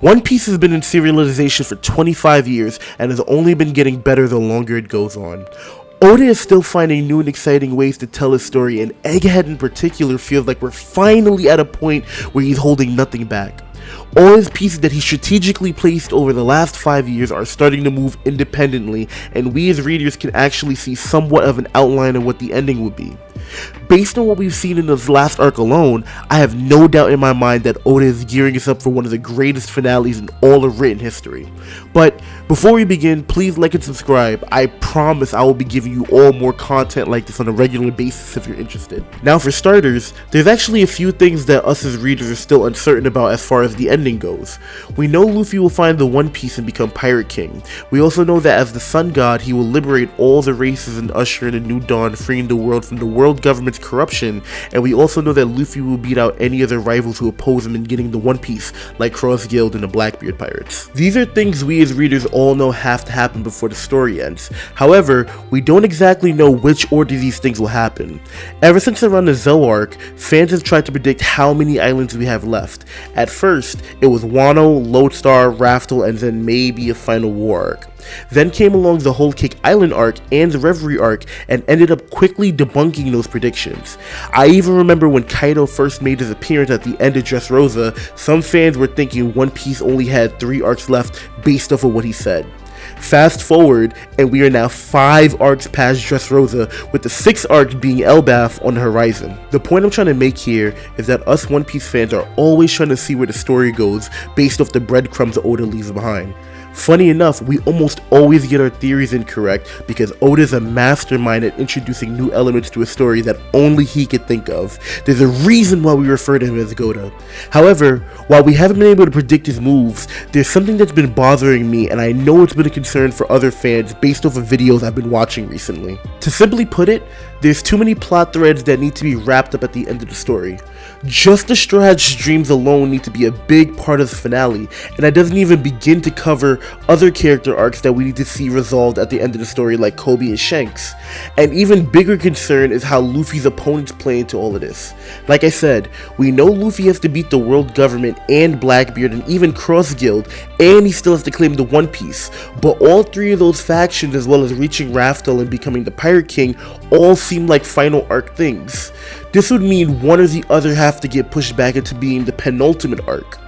One Piece has been in serialization for 25 years and has only been getting better the longer it goes on. Oda is still finding new and exciting ways to tell his story, and Egghead in particular feels like we're finally at a point where he's holding nothing back. All his pieces that he strategically placed over the last 5 years are starting to move independently, and we as readers can actually see somewhat of an outline of what the ending would be. Based on what we've seen in this last arc alone, I have no doubt in my mind that Oda is gearing us up for one of the greatest finales in all of written history. But before we begin, please like and subscribe. I promise I will be giving you all more content like this on a regular basis if you're interested. Now for starters, there's actually a few things that us as readers are still uncertain about as far as the ending goes. We know Luffy will find the One Piece and become Pirate King. We also know that as the Sun God, he will liberate all the races and usher in a new dawn, freeing the world from the world government's corruption, and we also know that Luffy will beat out any other rivals who oppose him in getting the One Piece, like Cross Guild and the Blackbeard Pirates. These are things we as readers all know have to happen before the story ends. However, we don't exactly know which order these things will happen. Ever since around the Zou arc, fans have tried to predict how many islands we have left. At first, it was Wano, Lodestar, Raftel, and then maybe a final war arc. Then came along the Whole Cake Island arc and the Reverie arc and ended up quickly debunking those predictions. I even remember when Kaido first made his appearance at the end of Dressrosa, some fans were thinking One Piece only had 3 arcs left based off of what he said. Fast forward, and we are now 5 arcs past Dressrosa, with the 6th arc being Elbaf on the horizon. The point I'm trying to make here is that us One Piece fans are always trying to see where the story goes based off the breadcrumbs Oda leaves behind. Funny enough, we almost always get our theories incorrect because Oda is a mastermind at introducing new elements to a story that only he could think of. There's a reason why we refer to him as Goda. However, while we haven't been able to predict his moves, there's something that's been bothering me, and I know it's been a concern for other fans based off of videos I've been watching recently. To simply put it, there's too many plot threads that need to be wrapped up at the end of the story. Just the Straw Hat's dreams alone need to be a big part of the finale, and that doesn't even begin to cover other character arcs that we need to see resolved at the end of the story, like Kobe and Shanks. An even bigger concern is how Luffy's opponents play into all of this. Like I said, we know Luffy has to beat the world government and Blackbeard and even Cross Guild, and he still has to claim the One Piece, but all 3 of those factions, as well as reaching Raftel and becoming the Pirate King, all seem like final arc things. This would mean one or the other have to get pushed back into being the penultimate arc.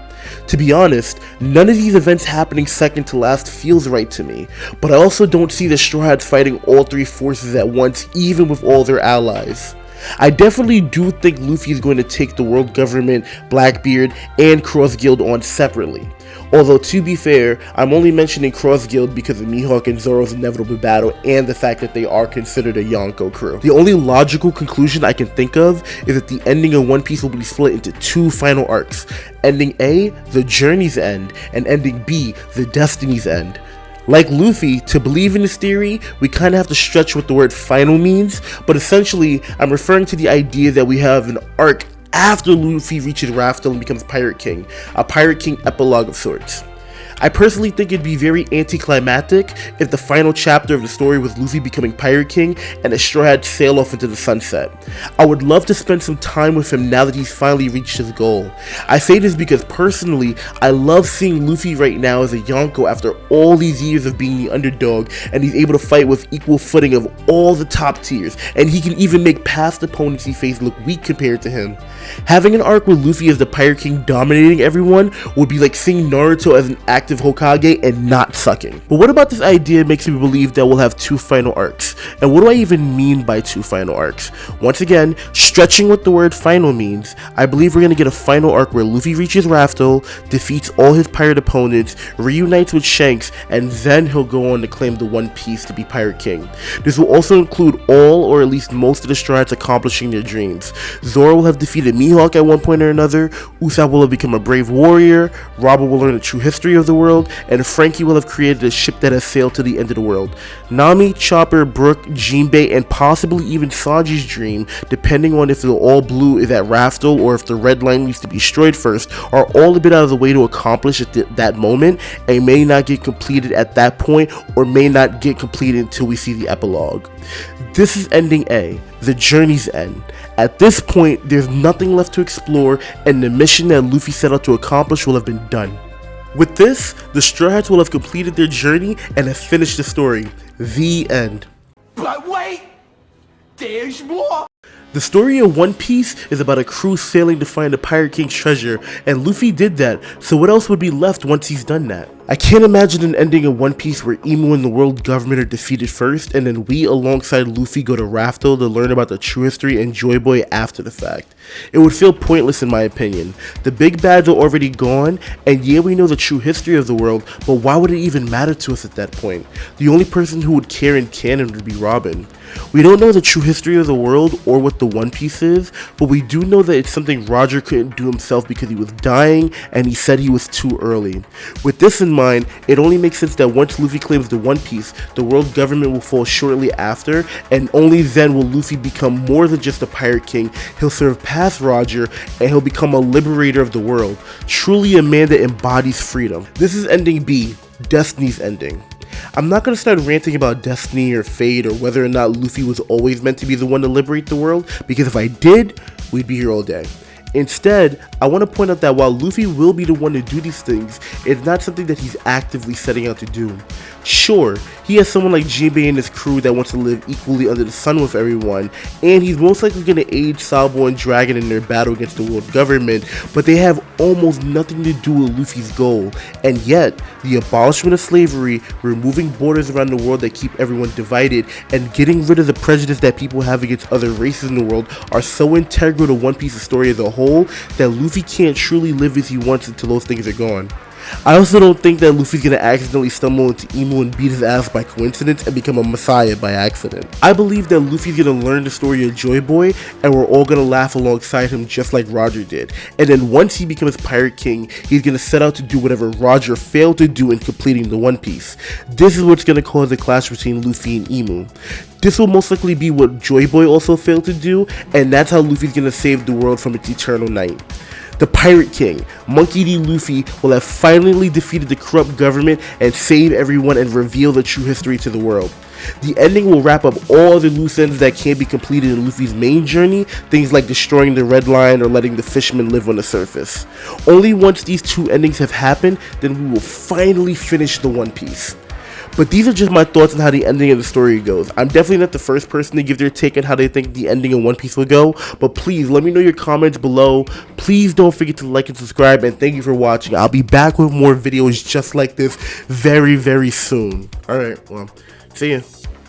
To be honest, none of these events happening second to last feels right to me, but I also don't see the Straw Hats fighting all 3 forces at once, even with all their allies. I definitely do think Luffy is going to take the world government, Blackbeard, and Cross Guild on separately. Although, to be fair, I'm only mentioning Cross Guild because of Mihawk and Zoro's inevitable battle and the fact that they are considered a Yonko crew. The only logical conclusion I can think of is that the ending of One Piece will be split into 2 final arcs. Ending A, the Journey's End, and ending B, the Destiny's End. Like Luffy, to believe in this theory, we kinda have to stretch what the word final means, but essentially, I'm referring to the idea that we have an arc after Luffy reaches Raftel and becomes Pirate King, a Pirate King epilogue of sorts. I personally think it'd be very anticlimactic if the final chapter of the story was Luffy becoming Pirate King and the Straw Hats sail off into the sunset. I would love to spend some time with him now that he's finally reached his goal. I say this because personally, I love seeing Luffy right now as a Yonko after all these years of being the underdog, and he's able to fight with equal footing of all the top tiers, and he can even make past opponents he faced look weak compared to him. Having an arc with Luffy as the Pirate King dominating everyone would be like seeing Naruto as an active Hokage and not sucking. But what about this idea makes me believe that we'll have 2 final arcs? And what do I even mean by 2 final arcs? Once again, stretching what the word final means, I believe we're going to get a final arc where Luffy reaches Raftel, defeats all his pirate opponents, reunites with Shanks, and then he'll go on to claim the One Piece to be Pirate King. This will also include all or at least most of the Straw Hats accomplishing their dreams. Zoro will have defeated Mihawk at one point or another, Usopp will have become a brave warrior, Robber will learn the true history of the world, and Frankie will have created a ship that has sailed to the end of the world. Nami, Chopper, Brook, Jinbei, and possibly even Sanji's dream, depending on if the All Blue is at Raftel or if the Red Line needs to be destroyed first, are all a bit out of the way to accomplish at that moment and may not get completed at that point or may not get completed until we see the epilogue. This is ending A, the Journey's End. At this point, there's nothing left to explore, and the mission that Luffy set out to accomplish will have been done. With this, the Straw Hats will have completed their journey and have finished the story. The end. But wait! There's more! The story of One Piece is about a crew sailing to find the Pirate King's treasure, and Luffy did that, so what else would be left once he's done that? I can't imagine an ending of One Piece where Imu and the world government are defeated first, and then we alongside Luffy go to Raftel to learn about the true history and Joy Boy after the fact. It would feel pointless in my opinion. The big bads are already gone, and yeah, we know the true history of the world, but why would it even matter to us at that point? The only person who would care in canon would be Robin. We don't know the true history of the world or what the One Piece is, but we do know that it's something Roger couldn't do himself because he was dying and he said he was too early. With this in mind, it only makes sense that once Luffy claims the One Piece, the world government will fall shortly after, and only then will Luffy become more than just a Pirate King. He'll serve past Roger and he'll become a liberator of the world, truly a man that embodies freedom. This is ending B, Destiny's ending. I'm not going to start ranting about destiny or fate or whether or not Luffy was always meant to be the one to liberate the world, because if I did, we'd be here all day. Instead, I want to point out that while Luffy will be the one to do these things, it's not something that he's actively setting out to do. Sure, he has someone like Jinbei and his crew that wants to live equally under the sun with everyone, and he's most likely going to aid Sabo and Dragon in their battle against the world government, but they have almost nothing to do with Luffy's goal. And yet, the abolishment of slavery, removing borders around the world that keep everyone divided, and getting rid of the prejudice that people have against other races in the world are so integral to One Piece's story as a whole that Luffy can't truly live as he wants until those things are gone. I also don't think that Luffy's gonna accidentally stumble into Imu and beat his ass by coincidence and become a messiah by accident. I believe that Luffy's gonna learn the story of Joy Boy and we're all gonna laugh alongside him just like Roger did. And then once he becomes Pirate King, he's gonna set out to do whatever Roger failed to do in completing the One Piece. This is what's gonna cause a clash between Luffy and Imu. This will most likely be what Joy Boy also failed to do, and that's how Luffy's gonna save the world from its eternal night. The Pirate King, Monkey D. Luffy, will have finally defeated the corrupt government and save everyone and reveal the true history to the world. The ending will wrap up all the loose ends that can't be completed in Luffy's main journey, things like destroying the Red Line or letting the fishermen live on the surface. Only once these two endings have happened, then we will finally finish the One Piece. But these are just my thoughts on how the ending of the story goes. I'm definitely not the first person to give their take on how they think the ending of One Piece will go, but please let me know your comments below. Please don't forget to like and subscribe, and thank you for watching. I'll be back with more videos just like this very, very soon. Alright, well, see ya.